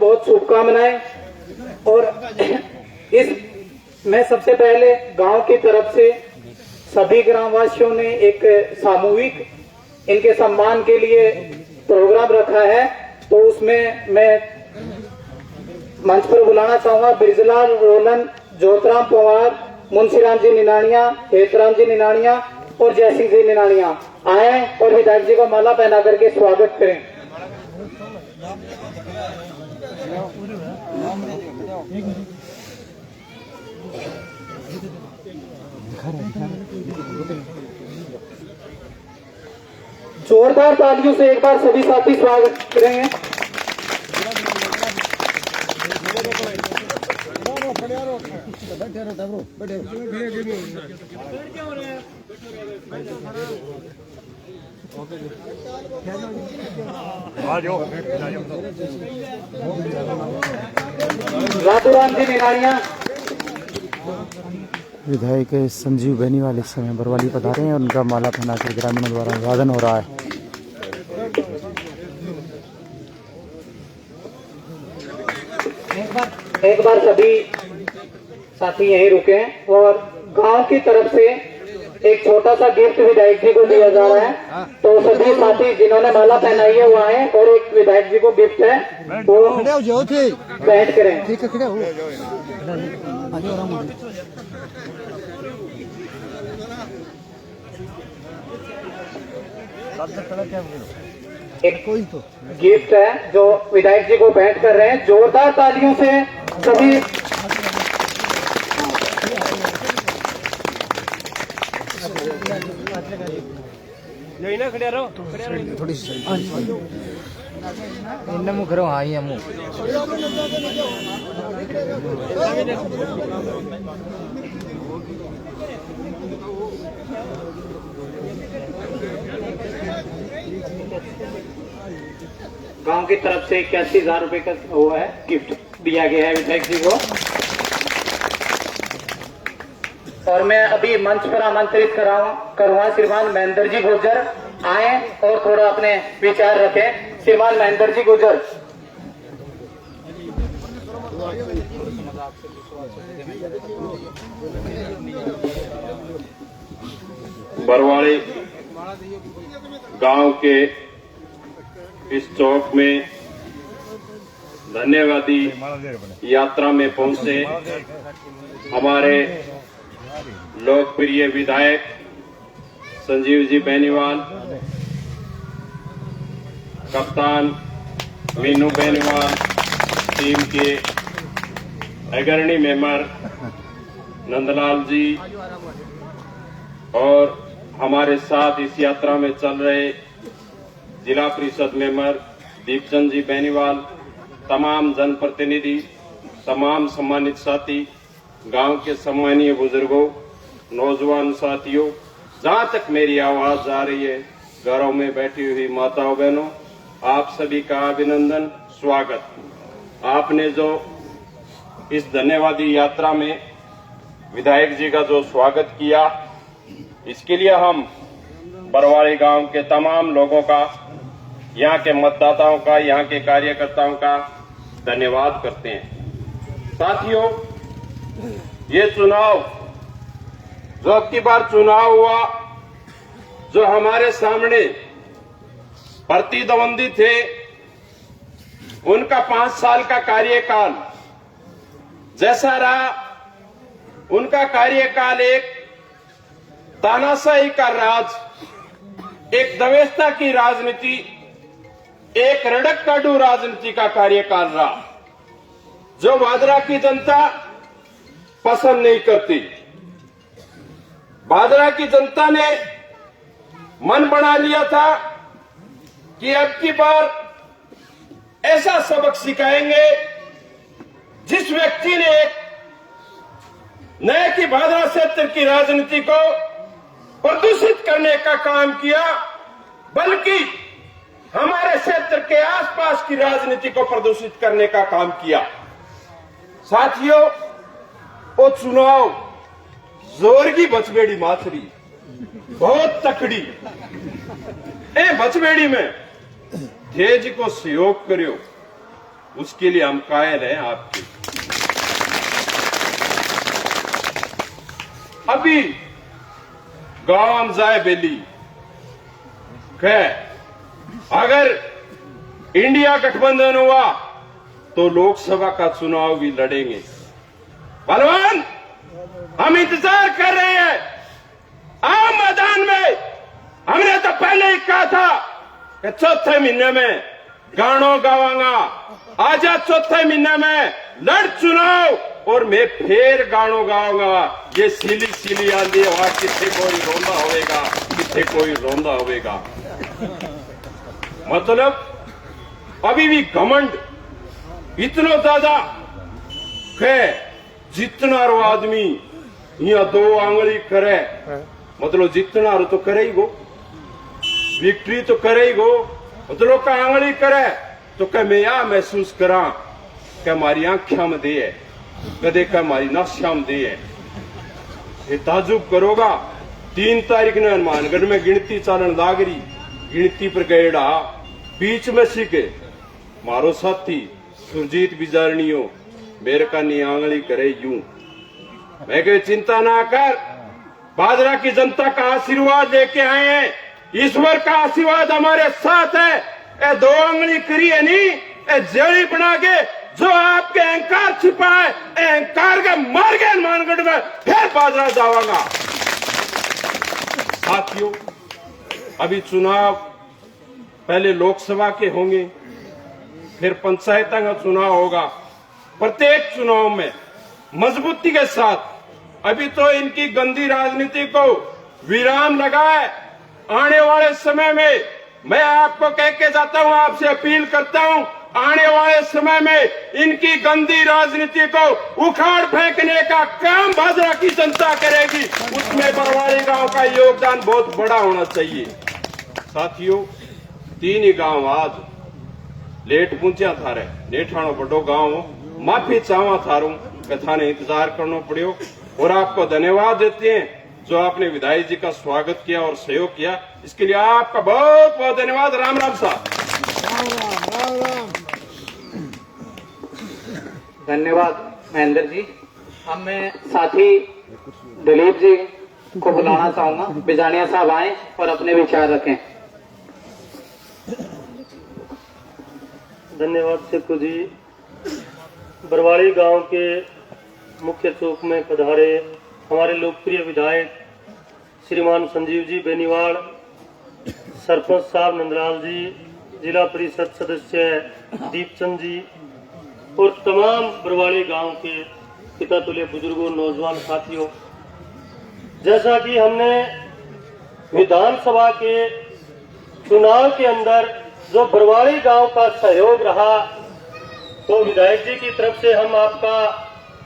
बहुत शुभकामनाएं। और इस मैं सबसे पहले गांव की तरफ से सभी ग्रामवासियों ने एक सामूहिक इनके सम्मान के लिए प्रोग्राम रखा है, तो उसमें मैं मंच पर बुलाना चाहूंगा ब्रिजलाल रोलन, ज्योतराम पवार, मुंशीराम जी निनानिया, हेतराम जी निनानिया और जयसिंह जी निनानिया आए और विधायक जी को माला पहना करके स्वागत करें। जोरदार तालियों से एक बार सभी साथी स्वागत करेंगे। रातूराम जी निनानिया। विधायक संजीव बेनीवाल इस समय बरवाली पधारे हैं और उनका माला पहना कर ग्रामीणों द्वारा अभिवादन हो रहा है। एक बार सभी साथी यहीं रुके और गांव की तरफ से एक छोटा सा गिफ्ट विधायक जी को दिया जा रहा है, तो सभी साथी जिन्होंने माला पहनाई है वो आए और एक विधायक जी को गिफ्ट है वो बैठ करें। एक गिफ्ट है जो विधायक जी को भेंट कर रहे हैं। जोरदार तालियों से सभी यही ना खड़े रहो थोड़ी सी इन मुँह करो। हाँ ये मुँह गांव की तरफ से 81,000 रुपए का वो है गिफ्ट दिया गया है विधायक जी को। और मैं अभी मंच पर आमंत्रित करूंगा श्रीमान महेंद्र जी गुर्जर आए और थोड़ा अपने विचार रखें। श्रीमान महेंद्र जी गुर्जर। बरवाड़ी गांव के इस चौक में धन्यवादी यात्रा में पहुंचे हमारे लोकप्रिय विधायक संजीव जी बेनीवाल, कप्तान मीनू बेनीवाल, टीम के अग्रणी मेंबर नंदलाल जी और हमारे साथ इस यात्रा में चल रहे जिला परिषद मेंबर दीपचंद जी बेनीवाल, तमाम जनप्रतिनिधि, तमाम सम्मानित साथी, गांव के सम्मानीय बुजुर्गों, नौजवान साथियों, जहां तक मेरी आवाज आ रही है, घरों में बैठी हुई माताओं बहनों, आप सभी का अभिनंदन, स्वागत। आपने जो इस धन्यवादी यात्रा में विधायक जी का जो स्वागत किया, इसके लिए हम बरवाड़ी गांव के तमाम लोगों का, यहाँ के मतदाताओं का, यहाँ के कार्यकर्ताओं का धन्यवाद करते हैं। साथियों, ये चुनाव जो अब की बार चुनाव हुआ, जो हमारे सामने प्रतिद्वंदी थे, उनका 5 साल का कार्यकाल जैसा रहा, उनका कार्यकाल एक तानाशाही का राज, एक दवेस्ता की राजनीति, एक रड़क-काडू राजनीति का कार्यकाल रहा, जो भादरा की जनता पसंद नहीं करती। भादरा की जनता ने मन बना लिया था कि अब की बार ऐसा सबक सिखाएंगे जिस व्यक्ति ने एक नए की भादरा क्षेत्र की राजनीति को प्रदूषित करने का काम किया, बल्कि हमारे क्षेत्र के आसपास की राजनीति को प्रदूषित करने का काम किया। साथियों, वो चुनाव जोर की बचबेड़ी माथरी, बहुत तकड़ी ए बचबेड़ी में धेज को सहयोग करियो, उसके लिए हम कायल हैं आपके। अभी गांव जाए बेली अगर इंडिया गठबंधन हुआ तो लोकसभा का चुनाव भी लड़ेंगे। बलवान, हम इंतजार कर रहे हैं, आओ मैदान में। हमने तो पहले ही कहा था कि चौथे महीने में गानों गावांगा, आजा चौथे महीने में लड़ चुनाव और मैं फिर गानों गाऊंगा। ये सीली सीली आंधी हवा, किथे कोई रोंदा होवेगा, किथे कोई रोंदा होवेगा। मतलब अभी भी घमंड इतना ज्यादा है, जितना रो आदमी यहाँ 2 आंगली करे, मतलब जितना रो तो करे ही गो, विक्ट्री तो करे ही गो, मतलब का आंगली करे तो क्या मैं यह महसूस करा कि हमारी आंखों में दे है, कदे का हमारी नक्शा में दे है। ये ताजुब करोगा, 3 तारीख ने हनुमानगढ़ में गिनती चालन लागरी, गिनती पर गएड़ा बीच में सीखे मारो साथी सुरजीत बिजारनियो मेरे का आंगली करे यूं। मैं कहे चिंता ना कर, बादरा की जनता का आशीर्वाद लेके आए हैं, ईश्वर का आशीर्वाद हमारे साथ है। ए 2 आंगली करी है नहीं, ए जेड़ी बना के जो आपके अहंकार छिपा है, अहंकार के मार के हनुमानगढ़ में फिर बादरा जावांगा। साथियों, अभी चुनाव पहले लोकसभा के होंगे, फिर पंचायत का चुनाव होगा। प्रत्येक चुनाव में मजबूती के साथ अभी तो इनकी गंदी राजनीति को विराम लगाए। आने वाले समय में मैं आपको कह के जाता हूं, आपसे अपील करता हूं, आने वाले समय में इनकी गंदी राजनीति को उखाड़ फेंकने का काम बाजरा की जनता करेगी। उसमें बरवाड़ी गांव का योगदान बहुत बड़ा होना चाहिए। साथियों, 3 ही गांव आज लेट पहुंचा थारे, नेठाणो बड़ो गांव, माफी चाहवा थारू कथा ने इंतजार करना पड़ो। और आपको धन्यवाद देते हैं जो आपने विधायक जी का स्वागत किया और सहयोग किया, इसके लिए आपका बहुत बहुत धन्यवाद। राम राम साहब। धन्यवाद महेंद्र जी। अब मैं साथी दिलीप जी को बुलाना चाहूंगा, बिजानिया साहब आए और अपने विचार रखें। धन्यवाद सेकू जी। बरवाड़ी गांव के मुख्य चौक में पधारे हमारे लोकप्रिय विधायक श्रीमान संजीव जी बेनीवाल, सरपंच साहब नंदलाल जी, जिला परिषद सदस्य दीपचंद जी और तमाम बरवाड़ी गांव के पिता तुल्य बुजुर्गों, नौजवान साथियों, जैसा कि हमने विधानसभा के चुनाव के अंदर जो बरवाड़ी गांव का सहयोग रहा, तो विधायक जी की तरफ से हम आपका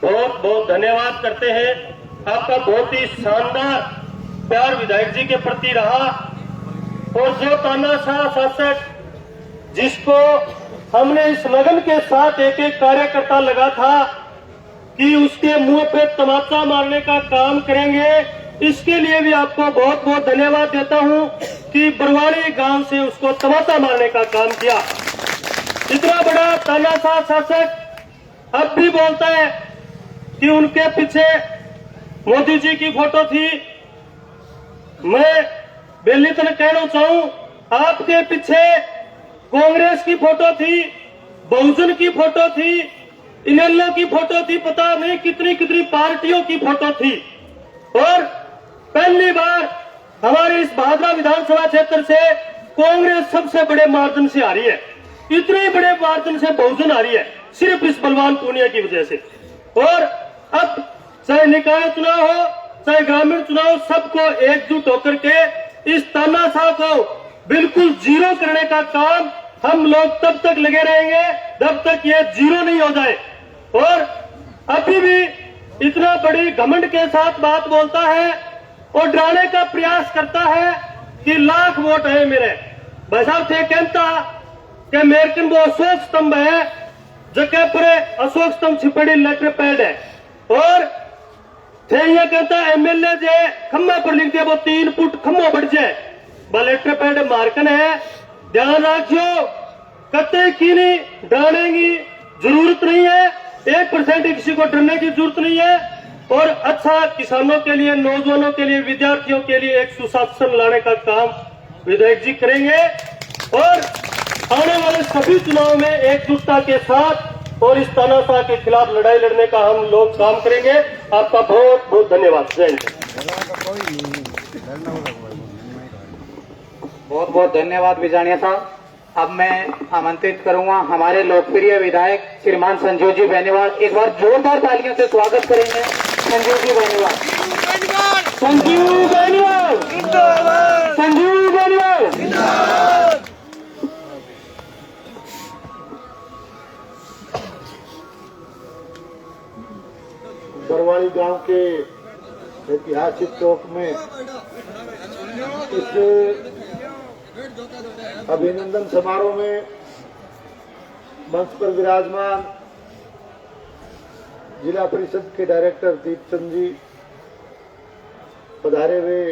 बहुत बहुत धन्यवाद करते हैं। आपका बहुत ही शानदार प्यार विधायक जी के प्रति रहा और जो तानाशाह शासक जिसको हमने इस लगन के साथ एक एक कार्यकर्ता लगा था कि उसके मुंह पे तमाचा मारने का काम करेंगे, इसके लिए भी आपको बहुत बहुत धन्यवाद देता हूं कि बरवाड़ी गांव से उसको तमाचा मारने का काम किया। इतना बड़ा तानाशाह शासक अब भी बोलता है कि उनके पीछे मोदी जी की फोटो थी। मैं बेली तक कहना चाहूं, आपके पीछे कांग्रेस की फोटो थी, बहुजन की फोटो थी, इनेलो की फोटो थी, पता नहीं कितनी कितनी पार्टियों की फोटो थी। और पहली बार हमारे इस भादरा विधानसभा क्षेत्र से कांग्रेस सबसे बड़े मार्जिन से आ रही है, इतने बड़े मार्जिन से बहुजन आ रही है, सिर्फ इस बलवान पूनिया की वजह से। और अब चाहे निकाय चुनाव हो चाहे ग्रामीण चुनाव, सबको एकजुट होकर के इस तानाशाह को बिल्कुल जीरो करने का काम हम लोग तब तक लगे रहेंगे जब तक ये जीरो नहीं हो जाए। और अभी भी इतना बड़ी घमंड के साथ बात बोलता है और डराने का प्रयास करता है कि लाख वोट है मेरे। भाई साहब थे कहता कि मेरे वो अशोक स्तंभ है जगह पर अशोक स्तंभ छिपड़ी लेटर पैड है, और थे ये कहता एमएलए जे खम्बा पर लिख दिया वो 3 फुट खम्बो बढ़ जाए, वह लेटर पैड मार्कन है। ध्यान रखियो, कते की नहीं डालेंगी जरूरत नहीं है, 1% किसी को डरने की जरूरत नहीं है। और अच्छा किसानों के लिए, नौजवानों के लिए, विद्यार्थियों के लिए एक सुशासन लाने का काम विधायक जी करेंगे। और आने वाले सभी चुनाव में एकजुटता के साथ और इस तानाशाह के खिलाफ लड़ाई लड़ने का हम लोग काम करेंगे। आपका बहुत बहुत धन्यवाद। जय हिंद। बहुत बहुत धन्यवाद बिजानिया साहब। अब मैं आमंत्रित करूंगा हमारे लोकप्रिय विधायक श्रीमान संजीव जी बेनीवाल। एक बार जोरदार तालियों से स्वागत करेंगे संजीव जी बेनीवाल। संजीव बेनीवाल, संजीव बेनीवाल। बरवाली गांव के ऐतिहासिक चौक में इस अभिनंदन समारोह में मंच पर विराजमान जिला परिषद के डायरेक्टर दीपचंद जी, पधारे हुए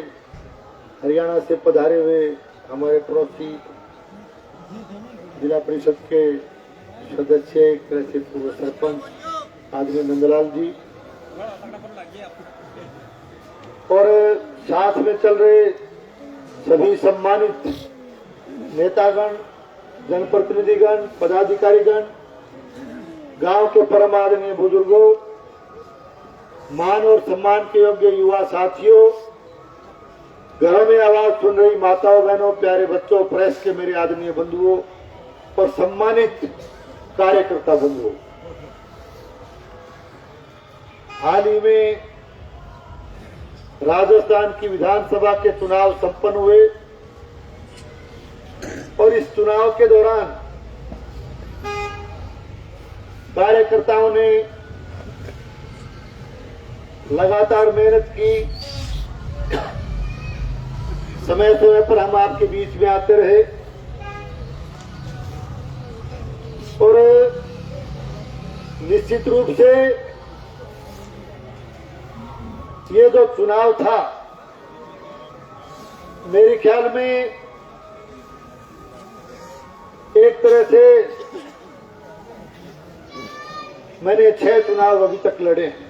हरियाणा से पधारे हुए हमारे पड़ोसी जिला परिषद के सदस्य कृषि पूर्व सरपंच आदमी नंदलाल जी, और साथ में चल रहे सभी सम्मानित नेतागण, जनप्रतिनिधिगण, पदाधिकारीगण, गांव के परम आदरणीय बुजुर्गों, मान और सम्मान के योग्य युवा साथियों, घरों में आवाज सुन रही माताओं, बहनों, प्यारे बच्चों, प्रेस के मेरे आदरणीय बंधुओं और सम्मानित कार्यकर्ता बंधुओं, हाल ही में राजस्थान की विधानसभा के चुनाव संपन्न हुए और इस चुनाव के दौरान कार्यकर्ताओं ने लगातार मेहनत की। समय समय पर हम आपके बीच में आते रहे और निश्चित रूप से ये जो चुनाव था, मेरे ख्याल में एक तरह से मैंने 6 चुनाव अभी तक लड़े हैं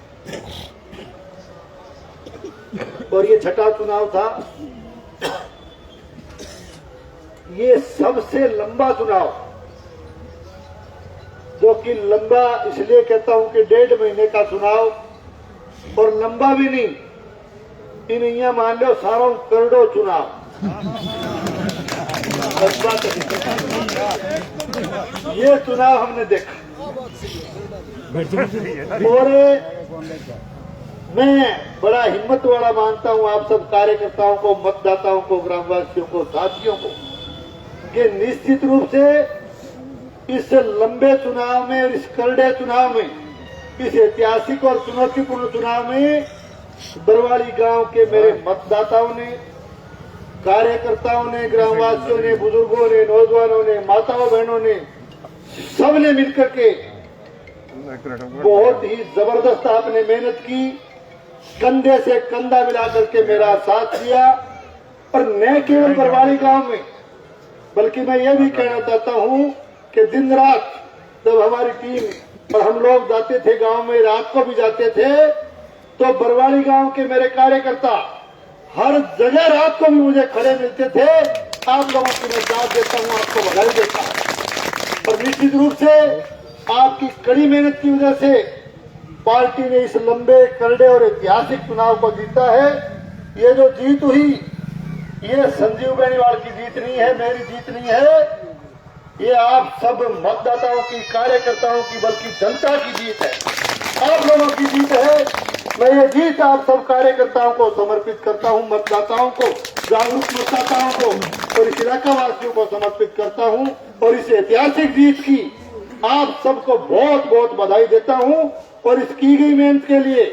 और ये छठा चुनाव था। ये सबसे लंबा चुनाव, जो कि लंबा इसलिए कहता हूं कि 1.5 महीने का चुनाव, और लंबा भी नहीं, इन यहाँ मान लो सारों करोड़ों चुनाव। ये चुनाव हमने देखा और मैं बड़ा हिम्मत वाला मानता हूं आप सब कार्यकर्ताओं को, मतदाताओं को, ग्रामवासियों को, साथियों को, कि निश्चित रूप से इस लंबे चुनाव में, इस करड़े चुनाव में, इस ऐतिहासिक और चुनौतीपूर्ण चुनाव में बरवाली गांव के मेरे मतदाताओं ने, कार्यकर्ताओं ने, ग्रामवासियों ने, बुजुर्गों ने, नौजवानों ने, माताओं बहनों ने, सबने मिलकर के बहुत ही जबरदस्त आपने मेहनत की, कंधे से कंधा मिलाकर के मेरा साथ दिया। और न केवल बरवाली गांव में, बल्कि मैं ये भी कहना चाहता हूं कि दिन रात जब हमारी टीम और हम लोग जाते थे गांव में, रात को भी जाते थे, तो बरवाली गांव के मेरे कार्यकर्ता हर जगह रात को भी मुझे खड़े मिलते थे। आप लोगों की मैं दाद देता हूं, आपको बधाई देता हूं। और निश्चित रूप से आपकी कड़ी मेहनत की वजह से पार्टी ने इस लंबे, करड़े और ऐतिहासिक चुनाव को जीता है। ये जो जीत हुई, ये संजीव बेनीवाल की जीत नहीं है, मेरी जीत नहीं है, ये आप सब मतदाताओं की, कार्यकर्ताओं की, बल्कि जनता की जीत है, आप लोगों की जीत है। मैं ये जीत आप सब कार्यकर्ताओं को समर्पित करता हूं, मतदाताओं को, जागरूक मतदाताओं को और इस इलाका वासियों को समर्पित करता हूं। और इस ऐतिहासिक जीत की आप सबको बहुत बहुत बधाई देता हूं। और इस की गई मेहनत के लिए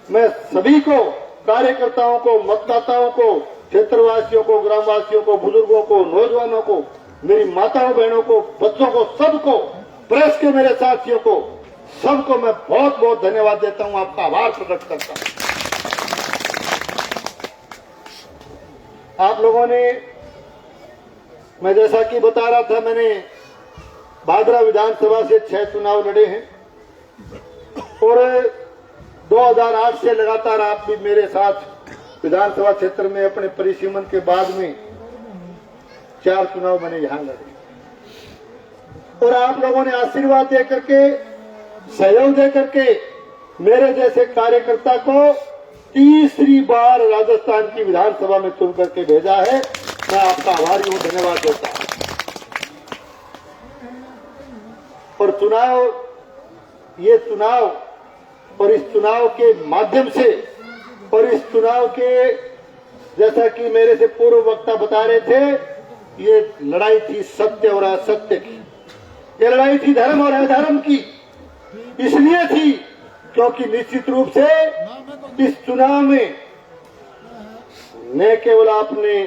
मैं सभी को, कार्यकर्ताओं को, मतदाताओं को, क्षेत्रवासियों को, ग्रामवासियों को, बुजुर्गों को, नौजवानों को, मेरी माताओं बहनों को, बच्चों को, सबको, प्रेस के मेरे साथियों को, सबको मैं बहुत बहुत धन्यवाद देता हूं, आपका आभार प्रकट करता हूं। आप लोगों ने, मैं जैसा कि बता रहा था, मैंने भादरा विधानसभा से 6 चुनाव लड़े हैं और 2008 से लगातार आप भी मेरे साथ विधानसभा क्षेत्र में अपने परिसीमन के बाद में 4 चुनाव मैंने यहां लड़े और आप लोगों ने आशीर्वाद दे करके, सहयोग दे करके मेरे जैसे कार्यकर्ता को तीसरी बार राजस्थान की विधानसभा में चुन करके भेजा है। मैं आपका आभारी हूं, धन्यवाद देता हूं। और ये चुनाव और इस चुनाव के माध्यम से और इस चुनाव के, जैसा कि मेरे से पूर्व वक्ता बता रहे थे, ये लड़ाई थी सत्य और असत्य की। ये लड़ाई थी धर्म और अधर्म की। इसलिए थी क्योंकि निश्चित रूप से इस चुनाव में न केवल आपने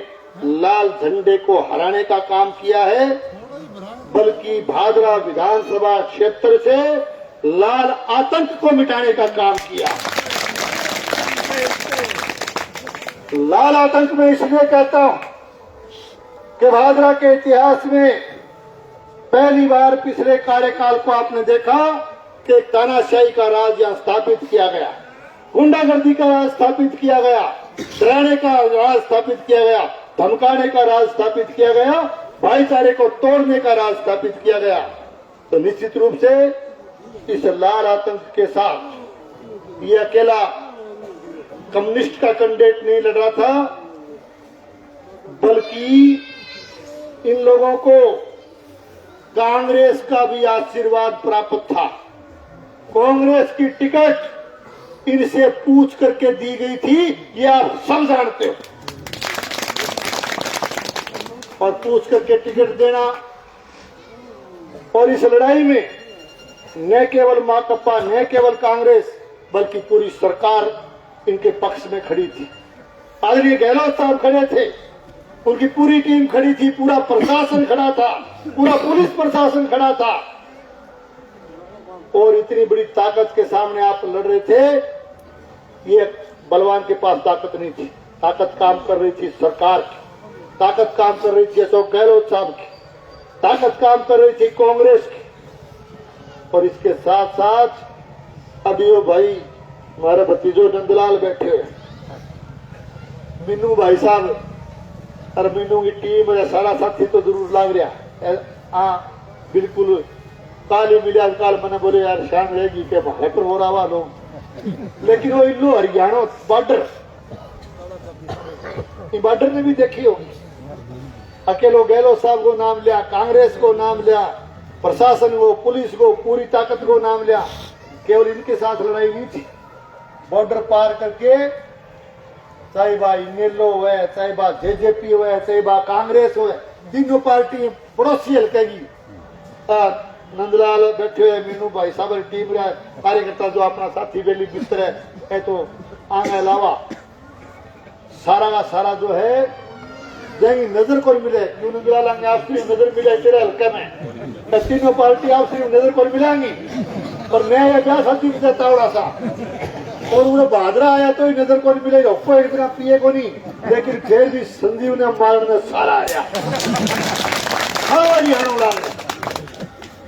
लाल झंडे को हराने का काम किया है, बल्कि भादरा विधानसभा क्षेत्र से लाल आतंक को मिटाने का काम किया। लाल आतंक में इसलिए कहता हूं कि भादरा के इतिहास में पहली बार पिछले कार्यकाल को आपने देखा कि तानाशाही का राज यहां स्थापित किया गया, गुंडागर्दी का राज स्थापित किया गया, डराने का राज स्थापित किया गया, धमकाने का राज स्थापित किया गया, भाईचारे को तोड़ने का राज स्थापित किया गया। तो निश्चित रूप से इस लाल आतंक के साथ ये अकेला कम्युनिस्ट का कैंडिडेट नहीं लड़ रहा था, बल्कि इन लोगों को कांग्रेस का भी आशीर्वाद प्राप्त था। कांग्रेस की टिकट इनसे पूछ करके दी गई थी, ये आप सब जानते हो। और पूछ करके टिकट देना, और इस लड़ाई में न केवल माकपा, न केवल कांग्रेस, बल्कि पूरी सरकार इनके पक्ष में खड़ी थी। आदरणीय गहलोत साहब खड़े थे, उनकी पूरी टीम खड़ी थी, पूरा प्रशासन खड़ा था, पूरा पुलिस प्रशासन खड़ा था। और इतनी बड़ी ताकत के सामने आप लड़ रहे थे, ये बलवान के पास ताकत नहीं थी। ताकत काम कर रही थी सरकार की, ताकत काम कर रही थी अशोक गहलोत साहब की, ताकत काम कर रही थी कांग्रेस की। और इसके साथ साथ अभी वो भाई हमारे भतीजो नंदलाल बैठे हुए, मीनू भाई साहब और मीनू की टीम सारा साथी तो जरूर लाग रहा। हाँ बिल्कुल, काली मिलिया काल मैंने बोले यार शान रहेगी के भाई पर हो रहा लोग, लेकिन वो इल्लू हरियाणा बॉर्डर ने भी देखी होगी। अकेलो गहलोत साहब को नाम लिया, कांग्रेस को नाम लिया, प्रशासन को, पुलिस को, पूरी ताकत को नाम लिया। केवल इनके साथ लड़ाई नहीं थी, बॉर्डर पार करके चाहे बा इनेलो हो, चाहे बा जेजेपी हो, चाहे बा कांग्रेस हो, तीनों पार्टी पड़ोसी हल्के की नंदलाल बैठे हुए, मीनू भाई साहब टीम रहा कार्यकर्ता जो अपना साथी बेली बिस्तर है, तो आगे अलावा सारा का सारा जो है जाएंगे नजर को मिले, नंदलाल आपसी नजर मिले तेरे हल्के में, तीनों पार्टी आपसी नजर को मिलाएंगी। और मैं ये क्या साथी तावड़ा सा, और उन्हें भादरा आया तो नजर को नहीं मिले, एक दिन पिए को नहीं, लेकिन फिर भी संजीव ने मारने सारा आया,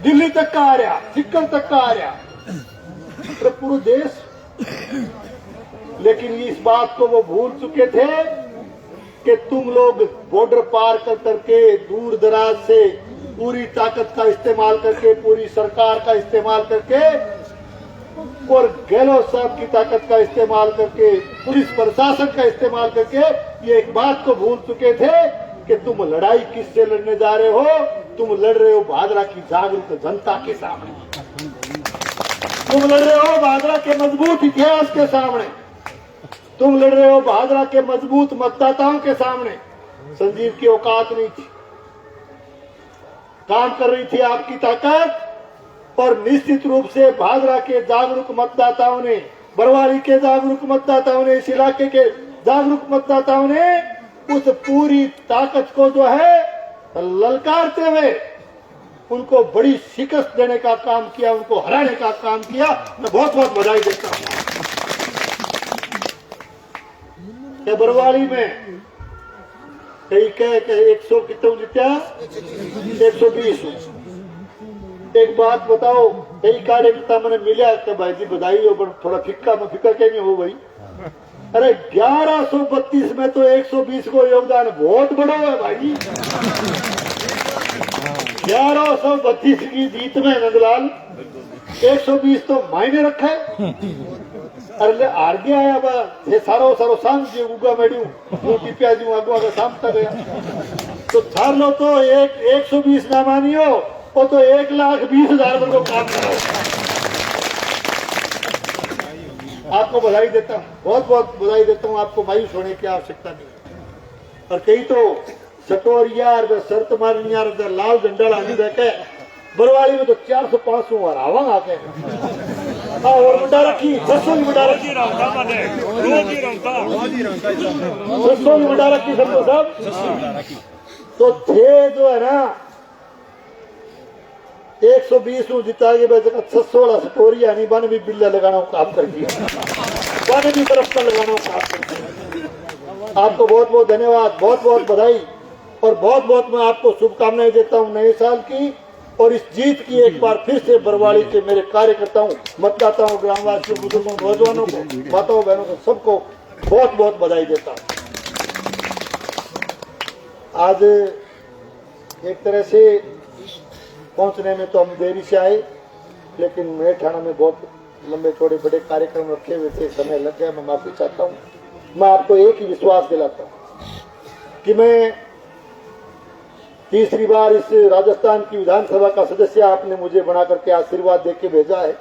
दिल्ली तक का आ रहा, सिक्किम तक का आ रहा, तो पूरा देश। लेकिन इस बात को वो भूल चुके थे कि तुम लोग बॉर्डर पार कर करके दूर दराज से पूरी ताकत का इस्तेमाल करके, पूरी सरकार का इस्तेमाल करके और गहलोत साहब की ताकत का इस्तेमाल करके, पुलिस प्रशासन का इस्तेमाल करके ये एक बात को भूल चुके थे कि तुम लड़ाई किससे लड़ने जा रहे हो। तुम लड़ रहे हो भादरा की जागरूक जनता के सामने, तुम लड़ रहे हो भादरा के मजबूत इतिहास के सामने, तुम लड़ रहे हो भादरा के मजबूत मतदाताओं के सामने। संजीव की औकात नहीं थी, काम कर रही थी आपकी ताकत। और निश्चित रूप से भादरा के जागरूक मतदाताओं ने, बरवाली के जागरूक मतदाताओं ने, इस इलाके के जागरूक मतदाताओं ने उस पूरी ताकत को जो है ललकारते हुए उनको बड़ी शिकस्त देने का काम किया, उनको हराने का काम किया। मैं बहुत बहुत बधाई देता हूं। बरवाली में कई कह 100 कितने जीत्या, 120 एक बात बताओ, कई कार्यकर्ता मैंने मिला कि भाई जी बधाई हो, पर थोड़ा फिक्का में फिक्का कहीं हो भाई। अरे 1132 में तो 120 को योगदान बहुत बड़ा है भाई। 1132 की जीत में नंदलाल 120 तो मायने रखा है। अरे हार गया है बा ये सारो शाम जी उगा मेड्यू रोटी प्याजी आगो आगे शाम तक गया तो थार लो तो 120 ना मानियो वो तो 1,20,000 को काम करो। आपको बधाई देता हूँ, बहुत बहुत बधाई देता हूँ आपको। मायूस होने की आवश्यकता नहीं। और कई तो सटोरिया शर्त मारनिया लाल झंडा लाने बैठे बरवाली में तो 400-500 हरावा आके और मुंडा रखी 600 की मुंडा रखी 600 की मुंडा रखी सबको सब तो थे जो है ना 120 जिता के वैसे 600 वाला सटोरिया नहीं बन भी बिल्ला लगाना काम कर दिया बन भी तरफ पर लगाना काम कर दिया। आपको बहुत बहुत धन्यवाद, बहुत बहुत बधाई और बहुत बहुत मैं आपको शुभकामनाएं देता हूं नए साल की। और इस जीत की एक बार फिर से बरवाली के मेरे कार्यकर्ताओं, मतदाताओं, ग्रामवासियों, बुजुर्गों, नौजवानों को, माताओं बहनों को सबको बहुत बहुत बधाई देता हूं। आज एक तरह से पहुंचने में तो हम देरी से आए, लेकिन मेठाणा में बहुत लंबे चौड़े बड़े कार्यक्रम रखे हुए थे, समय लग गया, मैं माफी चाहता हूं। मैं आपको एक ही विश्वास दिलाता हूं कि मैं तीसरी बार इस राजस्थान की विधानसभा का सदस्य आपने मुझे बना करके आशीर्वाद देके भेजा है।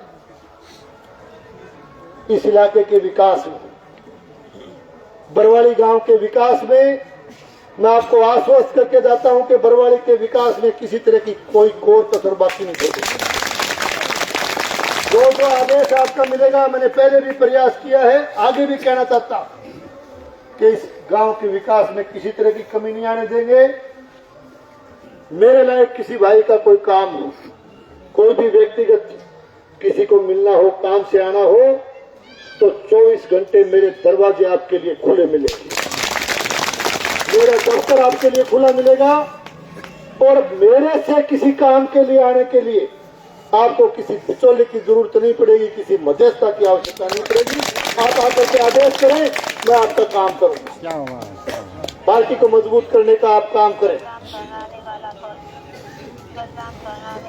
इस इलाके के विकास में, बरवाली गांव के विकास में मैं आपको आश्वस्त करके जाता हूं कि बरवाली के विकास में किसी तरह की कोई कोर कसर बाकी नहीं छोड़ेगी। जो आदेश आपका मिलेगा, मैंने पहले भी प्रयास किया है, आगे भी कहना चाहता हूं कि इस गांव के विकास में किसी तरह की कमी नहीं आने देंगे। मेरे लायक किसी भाई का कोई काम हो, कोई भी व्यक्तिगत किसी को मिलना हो, काम से आना हो, तो 24 घंटे मेरे दरवाजे आपके लिए खुले मिलेंगे, मेरा दफ्तर आपके लिए खुला मिलेगा। और मेरे से किसी काम के लिए आने के लिए आपको किसी बिचौले की जरूरत नहीं पड़ेगी, किसी मध्यस्थता की आवश्यकता नहीं पड़ेगी। आप आकर के आदेश करें, मैं आपका काम करूंगा। पार्टी को मजबूत करने का आप काम करें।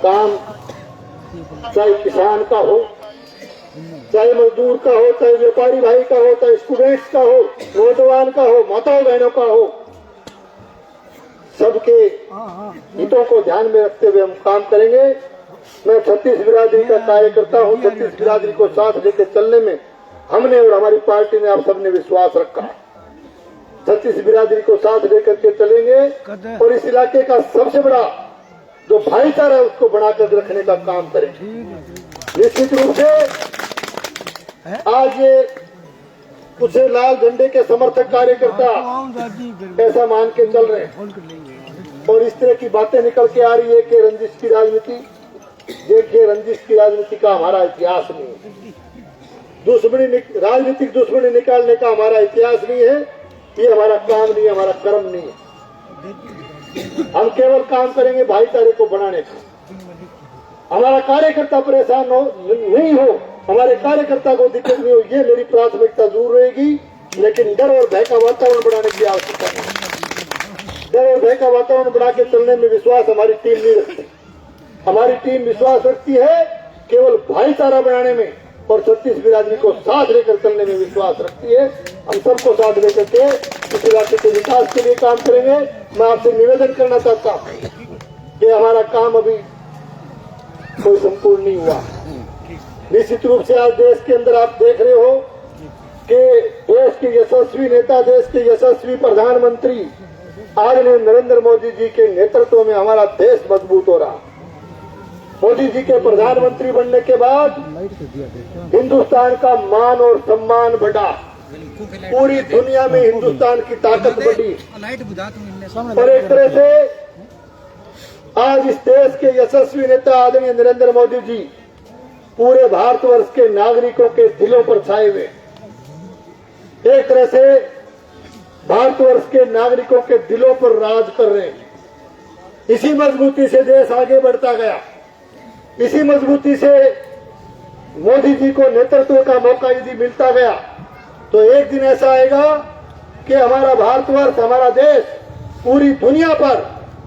काम चाहे किसान का हो, चाहे मजदूर का हो, चाहे व्यापारी भाई का हो, चाहे स्टूडेंट्स का हो, नौजवान का हो, माताओं बहनों का हो, सबके हितों को ध्यान में रखते हुए हम काम करेंगे। मैं 36 बिरादरी का कार्यकर्ता हूं। 36 बिरादरी को साथ लेकर चलने में हमने और हमारी पार्टी ने, आप सबने विश्वास रखा। 36 बिरादरी को साथ लेकर के चलेंगे और इस इलाके का सबसे बड़ा जो भाईचारा है उसको बनाकर रखने का काम करें। निश्चित रूप से आज ये कुछ लाल झंडे के समर्थक कार्यकर्ता ऐसा मान के चल रहे हैं और इस तरह की बातें निकल के आ रही है कि रंजिश की राजनीति। देखिए, रंजिश की राजनीति का हमारा इतिहास नहीं है, राजनीतिक दुश्मनी निकालने का हमारा इतिहास नहीं है, ये हमारा काम नहीं है, हमारा कर्म नहीं है। हम केवल काम करेंगे भाईचारे को बनाने का। हमारा कार्यकर्ता परेशान नहीं हो, हमारे कार्यकर्ता को दिक्कत नहीं हो, ये मेरी प्राथमिकता जरूर रहेगी। लेकिन डर और भय का वातावरण बनाने की आवश्यकता नहीं। डर और भय का वातावरण बना के चलने में विश्वास हमारी टीम नहीं रखती। हमारी टीम विश्वास रखती है केवल भाईचारा बनाने में और 36 बिरादरी को साथ लेकर चलने में विश्वास रखती है। हम सबको साथ लेकर के इस इलाके के विकास के लिए काम करेंगे। मैं आपसे निवेदन करना चाहता हूँ कि हमारा काम अभी कोई संपूर्ण नहीं हुआ। निश्चित रूप से आज देश के अंदर आप देख रहे हो कि देश के यशस्वी नेता, देश के यशस्वी प्रधानमंत्री आदरणीय नरेंद्र मोदी जी के नेतृत्व में हमारा देश मजबूत हो रहा। मोदी जी के प्रधानमंत्री बनने के बाद हिंदुस्तान का मान और सम्मान बढ़ा, पूरी दुनिया में हिंदुस्तान की ताकत बढ़ी। और एक तरह से आज इस देश के यशस्वी नेता आदरणीय नरेंद्र मोदी जी पूरे भारतवर्ष के नागरिकों के दिलों पर छाए हुए, एक तरह से भारतवर्ष के नागरिकों के दिलों पर राज कर रहे हैं। इसी मजबूती से देश आगे बढ़ता गया। इसी मजबूती से मोदी जी को नेतृत्व का मौका यदि मिलता गया तो एक दिन ऐसा आएगा कि हमारा भारतवर्ष, हमारा देश पूरी दुनिया पर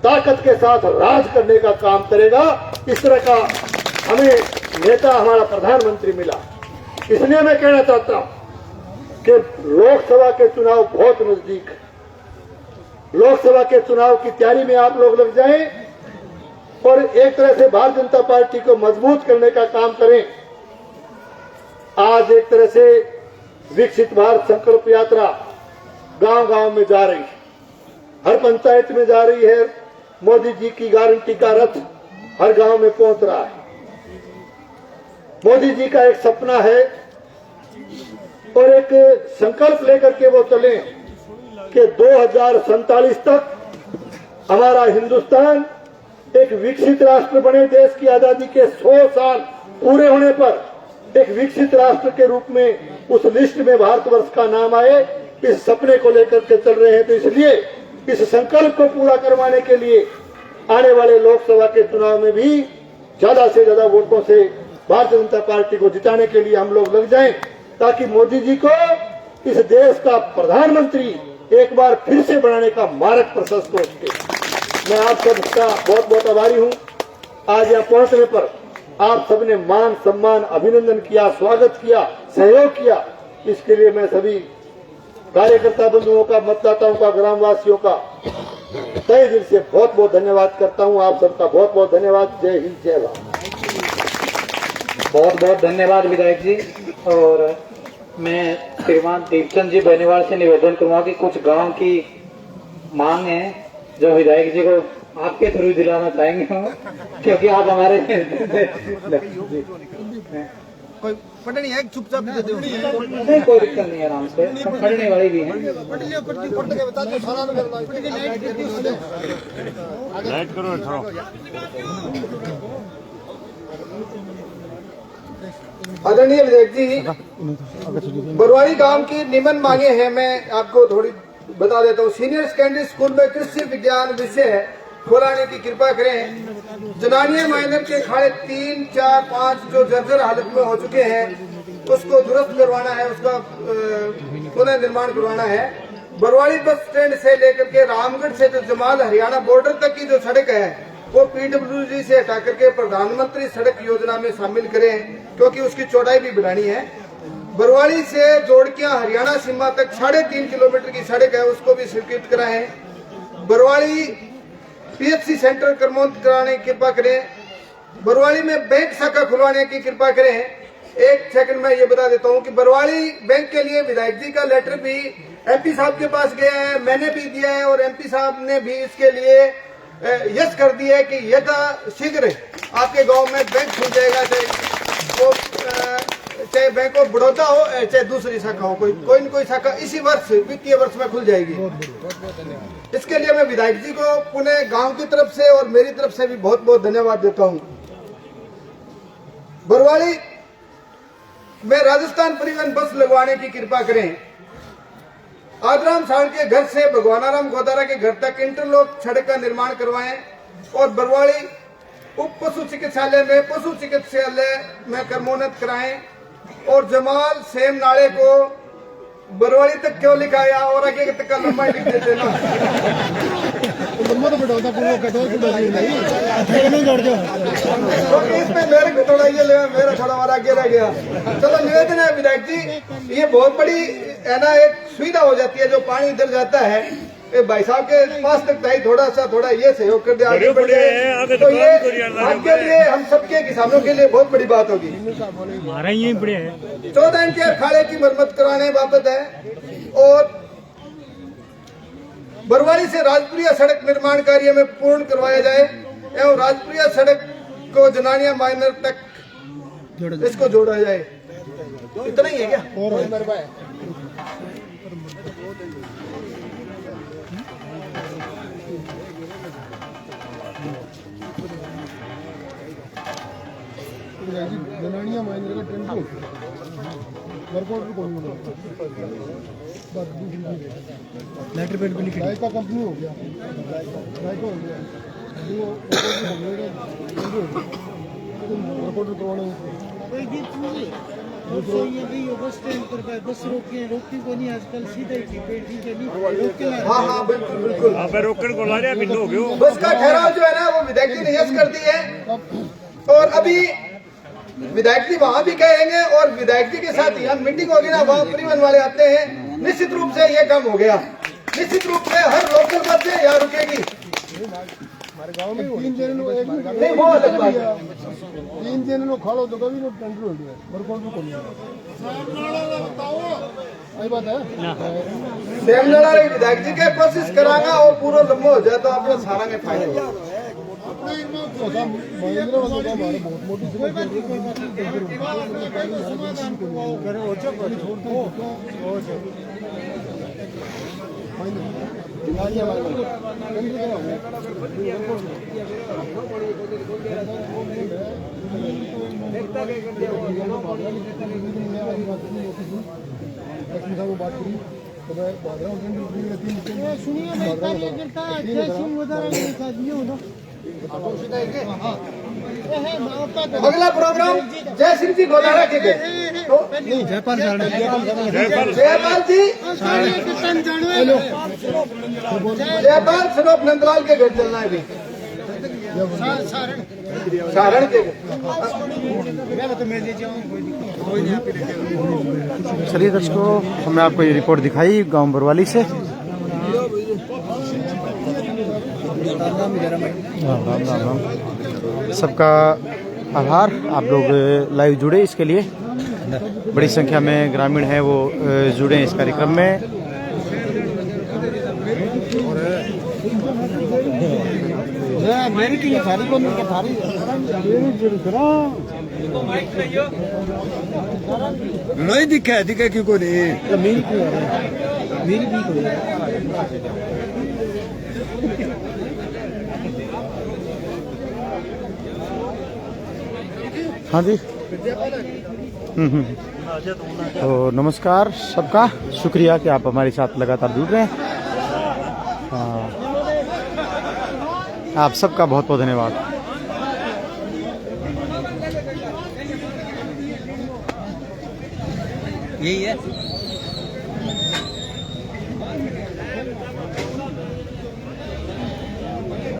ताकत के साथ राज करने का काम करेगा। इस तरह का हमें नेता, हमारा प्रधानमंत्री मिला। इसलिए मैं कहना चाहता हूं कि लोकसभा के चुनाव बहुत नजदीक है। लोकसभा के चुनाव की तैयारी में आप लोग लग जाएं और एक तरह से भारतीय जनता पार्टी को मजबूत करने का काम करें। आज एक तरह से विकसित भारत संकल्प यात्रा गांव-गांव में जा रही है, हर पंचायत में जा रही है। मोदी जी की गारंटी का रथ हर गांव में पहुंच रहा है। मोदी जी का एक सपना है और एक संकल्प लेकर के वो चले कि 2047 तक हमारा हिंदुस्तान एक विकसित राष्ट्र बने। देश की आजादी के 100 साल पूरे होने पर एक विकसित राष्ट्र के रूप में उस लिस्ट में भारतवर्ष का नाम आए, इस सपने को लेकर के चल रहे हैं। तो इसलिए इस संकल्प को पूरा करवाने के लिए आने वाले लोकसभा के चुनाव में भी ज्यादा से ज्यादा वोटों से भारतीय जनता पार्टी को जिताने के लिए हम लोग लग जाएं, ताकि मोदी जी को इस देश का प्रधानमंत्री एक बार फिर से बनाने का मार्ग प्रशस्त हो सके। मैं आप सबका बहुत बहुत आभारी हूं। आज यहाँ पहुंचने पर आप सबने मान सम्मान, अभिनंदन किया, स्वागत किया, सहयोग किया। इसके लिए मैं सभी कार्यकर्ता बंधुओं का, मतदाताओं का, ग्रामवासियों का तहे दिल से बहुत बहुत धन्यवाद करता हूं। आप सबका बहुत बहुत धन्यवाद। जय हिंद, जय भारत। बहुत बहुत धन्यवाद विधायक जी। और मैं श्रीमान दीपचंद जी बेनीवाल से निवेदन करूंगा कि कुछ गांव की मांग है जो विधायक जी को आपके थ्रू दिलाना चाहेंगे हम, क्योंकि आप हमारे कोई पटनी है, चुपचाप दे दो। नहीं, कोई दिक्कत नहीं है, आराम से पढ़ने वाली भी है। लाइट करो आदरणीय विधायक जी, बरवाड़ी गांव की निम्न मांगे हैं। मैं आपको थोड़ी बता देता हूँ। सीनियर सेकेंडरी स्कूल में कृषि विज्ञान विषय खोलाने की कृपा करें। जनानिया माइनर के खाड़े 3, 4, 5 जो जर्जर हालत में हो चुके हैं उसको दुरुस्त करवाना है, उसका पुनः निर्माण करवाना है। बरवाड़ी बस स्टैंड से लेकर के रामगढ़ से जो जमाल हरियाणा बॉर्डर तक की जो सड़क है वो पीडब्ल्यूडी से हटा करके प्रधानमंत्री सड़क योजना में शामिल करें, क्योंकि उसकी चौड़ाई भी बढ़ानी है। बरवाड़ी से जोड़किया हरियाणा सीमा तक 3.5 किलोमीटर की सड़क है, उसको भी स्वीकृत कराएं। बरवाड़ी पीएचसी सेंटर करमौत कराने की कृपा करें। बरवाड़ी में बैंक शाखा खुलवाने की कृपा करें। एक सेकंड में ये बता देता हूँ कि बरवाड़ी बैंक के लिए विधायक जी का लेटर भी एमपी साहब के पास गया है, मैंने भी दिया है और एमपी साहब ने भी इसके लिए यस कर दिया है कि यथा शीघ्र आपके गांव में बैंक खुल जाएगा। चाहे बैंक ऑफ बड़ौदा हो, चाहे दूसरी शाखा हो, कोई न कोई शाखा इसी वर्ष, वित्तीय वर्ष में खुल जाएगी। इसके लिए मैं विधायक जी को पुणे गांव की तरफ से और मेरी तरफ से भी बहुत बहुत धन्यवाद देता हूं। बरवाड़ी में राजस्थान परिवहन बस लगवाने की कृपा करें। आदराम साहब के घर से भगवानाराम गोदारा के घर तक इंटरलॉक सड़क का निर्माण करवाएं और बरवाड़ी उप पशु चिकित्सालय में पशु चिकित्सालय में कर्मोन्नत कराएं और जमाल सेम नाले को बरवाड़ी तक क्यों लिखाया और आगे तक का लंबाई लिख देते ना। इसमें मेरे को थोड़ा ये मेरा थोड़ा हमारा आगे रह गया। चलो निवेदन है विधायक जी, ये बहुत बड़ी है ना एक सुविधा हो जाती है। जो पानी इधर जाता है भाई साहब के पास तक थोड़ा ये सहयोग कर दे आगे बढ़ जाए, तो ये आपके लिए हम सबके किसानों के लिए बहुत बड़ी बात होगी। 14 इंच अखाड़े की मरम्मत कराने बाबत है और बरवाड़ी से राजपुरिया सड़क निर्माण कार्य में पूर्ण करवाया जाए एवं राजपुरिया सड़क को जनानिया माइनर तक इसको जोड़ा जाए। इतना ही है क्या? जनानिया माइनर का टेंडर वर्कआउट को लेटर पेड पे लिखी का कंपनी हो गया, राइट हो गया, वो रिपोर्टर करवाने तो ये भी बस स्टैंड पर बस रोकती को नहीं आजकल सीधा ही ठीक है नहीं रोक के ला हाँ हाँ बिल्कुल बिल्कुल आप रोकड़ को ला रहे हैं हो गयो बस का ठहराव जो है ना वो विधायक जी ने यस कर दी है और अभी विधायक जी वहाँ भी कहेंगे और विधायक जी के साथ यहाँ मीटिंग होगी ना वहाँ परिवहन वाले आते हैं निश्चित रूप से ये काम हो गया निश्चित रूप से हर लोकल बस से यहाँ रुकेगी हमारे गांव में 3 जन नहीं वो अलग बात है 3 जन खाड़ो तो कभी नो टेंडर हो गया बरकोल को नहीं आई बात है सेमनाड़ा रे विधायक जी के कोशिश करांगा और पूरा लंबा हो जाए तो आप लोग सारा के फायदे महेंद्र वाला काम हमारे बहुत मोटी बात करी तो मैं सुनिए मैं कार्य करता जय सिंह वधारा के साथ नहीं हो ना अगला प्रोग्राम जय सिंह जी गोदारा के गए तो जयपाल जयपाल जी जयपाल स्वरूप नंदलाल के घर चलना है अभी सारण के चलिए दर्शकों, हमने आपको ये रिपोर्ट दिखाई गांव बरवाली से। राम। सबका आभार, आप लोग लाइव जुड़े इसके लिए। बड़ी संख्या में ग्रामीण हैं वो जुड़े इस कार्यक्रम में। मेरी की सारी को नहीं सारी नहीं दिखा क्यों को नहीं मेरी भी हाँ जी। तो नमस्कार सबका, शुक्रिया कि आप हमारे साथ लगातार जुड़ रहे हैं। आप सबका बहुत बहुत धन्यवाद। यही है।